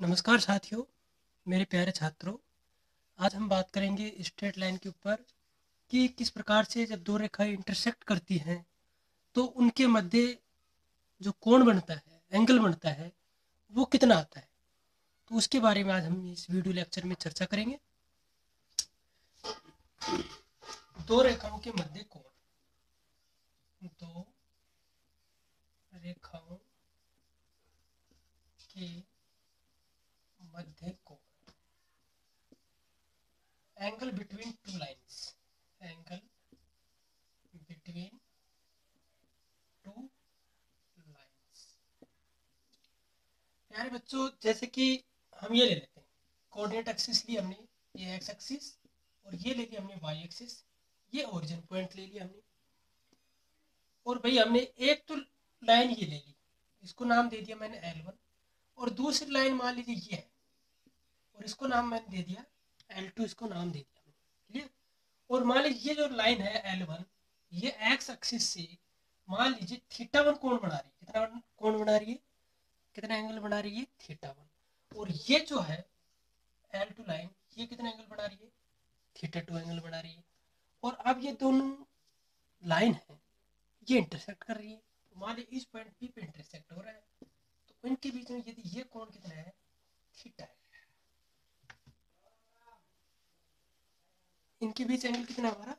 नमस्कार साथियों, मेरे प्यारे छात्रों। आज हम बात करेंगे स्ट्रेट लाइन के ऊपर कि किस प्रकार से जब दो रेखाएं इंटरसेक्ट करती हैं तो उनके मध्य जो कोण बनता है, एंगल बनता है, वो कितना आता है। तो उसके बारे में आज हम इस वीडियो लेक्चर में चर्चा करेंगे। दो रेखाओं के मध्य कोण, दो रेखाओं के मध्य कोण, angle between two lines, angle between two lines. प्यारे बच्चों, जैसे कि हम ये ले लेते हैं, कोऑर्डिनेट एक्सिस ली हमने, ये एक्स एक्सिस, और ये ले लिया हमने वाई एक्सिस, ये ओरिजिन पॉइंट ले लिया हमने। और भाई हमने एक तो लाइन ये ले ली, इसको नाम दे दिया मैंने L1, और दूसरी लाइन मान लीजिए ये है और इसको नाम मैंने दे दिया L2, इसको नाम दे दिया मैंने। क्लियर। और मान लीजिए ये जो लाइन है L1, ये एक्स एक्सिस से मान लीजिए θ1 कोण बना रही है। कितना कोण बना रही है, कितना एंगल बना रही है, θ1। और ये जो है L2 लाइन, ये कितना एंगल बना रही है, θ2 एंगल बना रही है। और अब ये दोनों लाइन है, ये इंटरसेक्ट कर रही है। तो मान लीजिए इस पॉइंट पी पे इंटरसेक्ट हो रहा है, तो इनके बीच में यदि ये कोण कितना है, थीटा है। इनके बीच एंगल कितना है हमारा,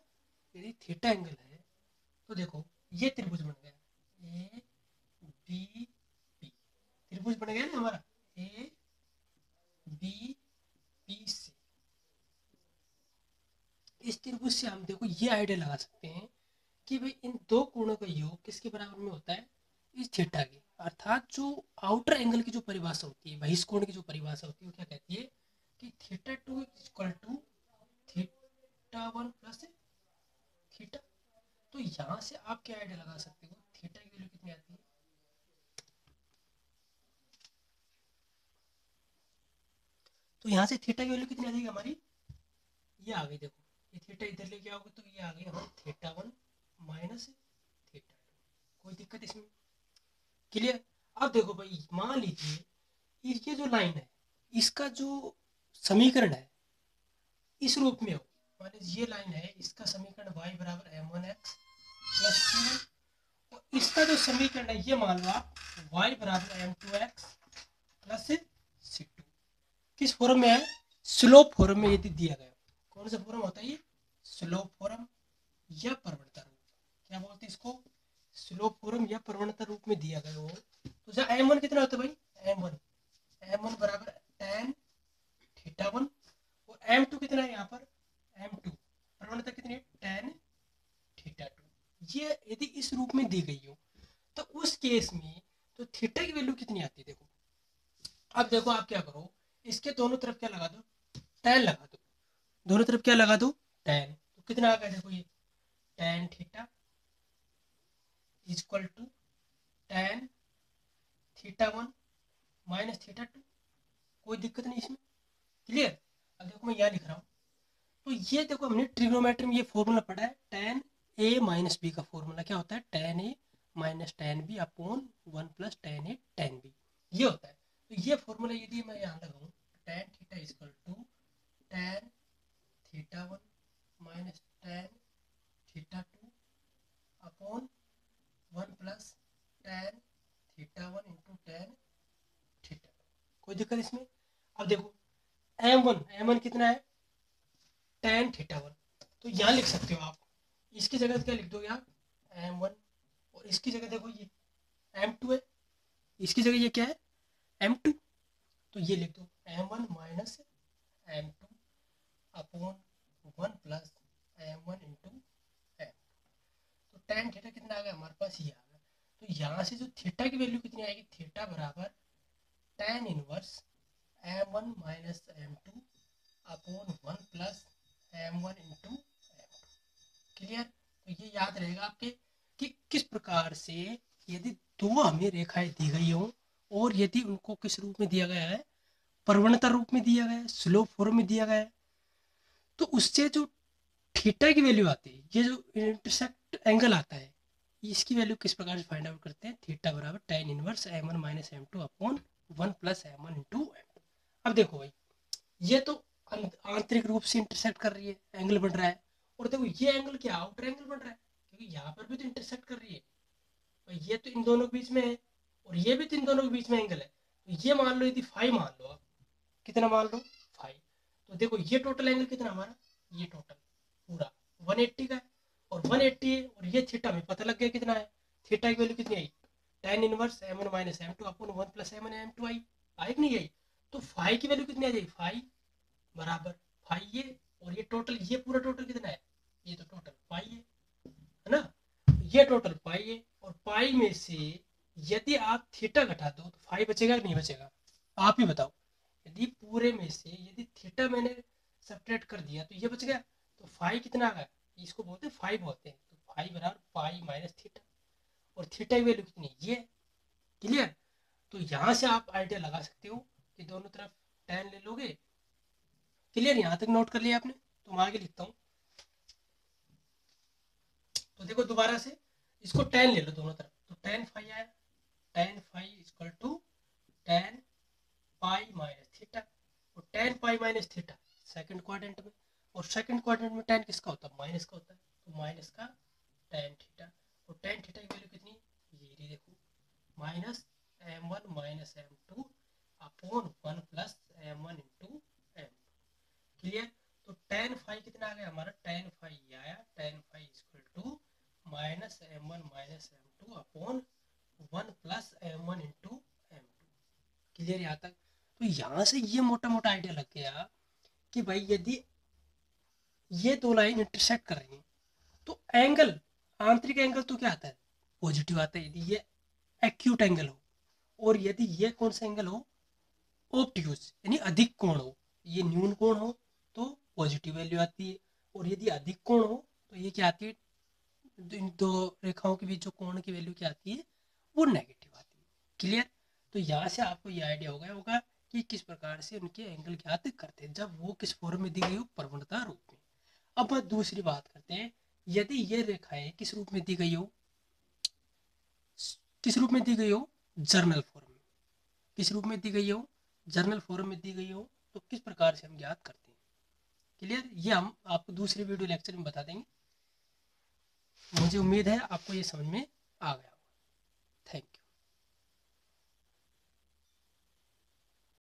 यदि थीटा एंगल है तो देखो ये त्रिभुज बन गया, ए बी पी, त्रिभुज बन गया ना हमारा, ए बी पी सी। इस त्रिभुज से हम देखो ये आइडिया लगा सकते हैं कि भाई इन दो कोणों का योग किसके बराबर में होता है, इस थीटा के। अर्थात जो आउटर एंगल की जो परिभाषा होती है, बहिष्कोण की जो परिभाषा होती है, वो क्या कहती है कि θ2 इक्वल टू θ1 प्लस थीटा। तो यहां से आप क्या आइडिया लगा सकते हो, थीटा की वैल्यू कितनी आती है। तो यहाँ से थीटा की वैल्यू कितनी आ जाएगी हमारी, ये आ गई। देखो ये थीटा इधर लेके आओगे तो ये आ गई हमारी θ1 माइनस θ2। कोई दिक्कत इसमें, क्लियर। अब देखो भाई, मान लीजिए ये जो लाइन है, इसका जो समीकरण है इस रूप में हो। मान लीजिए ये लाइन है, इसका समीकरण y बराबर m1x प्लस c1, और इसका जो समीकरण है ये मान लो आप y बराबर m2x प्लस c2। किस फॉर्म में है, स्लोप फॉर्म में यदि दिया गया। कौन सा फॉर्म होता है ये, स्लोप फॉर्म या प्रवणता रूप, क्या बोलते हैं इसको, स्लोप फॉर्म या प्रवणता रूप में दिया गया हो। तो जहाँ m1 कितना होता है भाई, m1 बराबर tan θ1, और m2 कितना है यहाँ पर, m2 प्रवणता कितनी है, tan θ2। ये यदि इस रूप में दी गई हो तो उस केस में तो थीटा की वैल्यू कितनी आती है। देखो अब देखो आप क्या करो, इसके दोनों तरफ क्या लगा दो, tan लगा दो। दोनों तरफ क्या लगा दो, tan। तो कितना आ गया, देखो ये tan theta equal to tan θ1 minus θ2। कोई दिक्कत नहीं इसमें, क्लियर। अब देखो मैं यहाँ लिख रहा हूँ, तो ये देखो हमने ट्रिग्नोमेट्री में ये फॉर्मूला पढ़ा है, tan a माइनस बी का फॉर्मूला क्या होता है, tan a minus tan b upon 1 plus tan a tan b, ये होता है। तो ये फॉर्मूला यदि मैं यहाँ लगाऊँ, tan theta equal to tan θ1 minus tan θ2 upon 1 plus tan θ1 into tan θ2। कोई दिक्कत इसमें। अब देखो m1 कितना है, tan θ1। तो यहाँ लिख सकते हो आप, इसकी जगह क्या लिख दोगे आप, m1, और इसकी जगह देखो ये m2 है, इसकी जगह ये क्या है, m2। तो ये लिख दो m1 minus m2 upon 1 plus m1 into m। तो tan थीटा कितना आ गया हमारे पास, ये आ गया। तो यहाँ से जो थीटा की वैल्यू कितनी आएगी, थीटा बराबर tan inverse m1 minus m2 upon 1 plus m1 into m2। Clear. तो ये याद रहेगा आपके कि किस प्रकार से यदि दो हमें रेखाएं दी गई हो और यदि उनको किस रूप में दिया गया है, प्रवणता रूप में दिया गया है, स्लोप फॉर्म में दिया गया है, तो उससे जो थीटा की वैल्यू आती है, ये जो इंटरसेक्ट एंगल आता है, इसकी वैल्यू किस प्रकार से फाइंड आउट करते हैं, थीटा बराबर tan inverse m1 minus m2 upon 1 plus m1 into m2। अब देखो भाई, ये तो आंतरिक रूप से इंटरसेक्ट कर रही है, एंगल बन रहा है। और देखो ये एंगल क्या आउटर एंगल बन रहा है, क्योंकि यहाँ पर भी तो इंटरसेक्ट कर रही है। और ये तो इन दोनों के बीच में है, और ये भी तो इन दोनों के बीच में एंगल है। तो ये मान लो यदि फाइव मान लो आप, कितना मान लो फाइव। तो देखो ये टोटल एंगल कितना हमारा, ये टोटल पूरा 180 का है। और 180 है, और ये थीटा में पता लग गया कितना है, थीटा की वैल्यू कितनी आई, tan inverse m1 minus m2 upon 1 plus m1 m2 आई कि नहीं आई। तो फाइव की वैल्यू कितनी आ जाएगी, फाइव बराबर फाइव ये, और ये टोटल, ये पूरा टोटल कितना है, ये तो टोटल पाई है ना। ये टोटल पाई है, और पाई में से यदि आप थीटा घटा दो तो फाइव बचेगा कि नहीं बचेगा, आप ही बताओ। यदि पूरे में से यदि थीटा मैंने सब्ट्रैक्ट कर दिया तो ये बच गया, तो फाइव कितना आ गया, इसको बोलते हैं फाइव बोलते हैं, तो फाइव बराबर पाई माइनस थीटा। और थीटा की वैल्यू कितनी, ये क्लियर। तो यहाँ से आप आइडिया लगा सकते हो कि दोनों तरफ tan ले लोगे। क्लियर, यहाँ तक नोट कर लिया आपने, तो मैं आगे लिखता हूँ। तो देखो दोबारा से इसको tan ले लो दोनों तरफ, तो tan फाइव आया, tan five equal to tan pi minus theta. और tan pi minus theta second quadrant में, और सेकंड क्वाड्रेंट में tan किसका होता है, माइनस का होता है, तो माइनस का tan थीटा। और tan थीटा की वैल्यू कितनी, ये रही देखो, minus m1 minus m2 upon 1 plus m1 into m। Clear. तो tan फाइव कितना आ गया हमारा, tan फाइव ये आया, tan five equal to minus m1 minus m2 upon 1 plus m1 into m2। Clear यहाँ तक। तो यहाँ से ये मोटा मोटा आइडिया लग गया कि भाई यदि ये दो लाइन इंटरसेक्ट कर रही हैं तो एंगल, आंतरिक एंगल तो क्या आता है, पॉजिटिव आता है यदि ये एक्यूट एंगल हो। और यदि ये कौन सा एंगल हो, ऑब्ट्यूज यानी अधिक कोण हो, ये न्यून कोण हो तो पॉजिटिव वैल्यू आती है। और यदि अधिक कोण हो तो ये क्या आती है, इन दो रेखाओं के बीच जो कोण की वैल्यू क्या आती है, वो नेगेटिव आती है। क्लियर। तो यहाँ से आपको ये आइडिया हो गया होगा कि किस प्रकार से उनके एंगल ज्ञात करते हैं जब वो किस फॉर्म में दी गई हो, प्रवणता रूप में। अब दूसरी बात करते हैं, यदि ये रेखाएं किस रूप में दी गई हो, किस रूप में दी गई हो, जर्नल फॉर्म में, किस रूप में दी गई हो, जर्नल फॉर्म में दी गई हो, तो किस प्रकार से हम ज्ञात करते हैं। क्लियर, ये हम आपको दूसरे वीडियो लेक्चर में बता देंगे। मुझे उम्मीद है आपको ये समझ में आ गया। Thank you.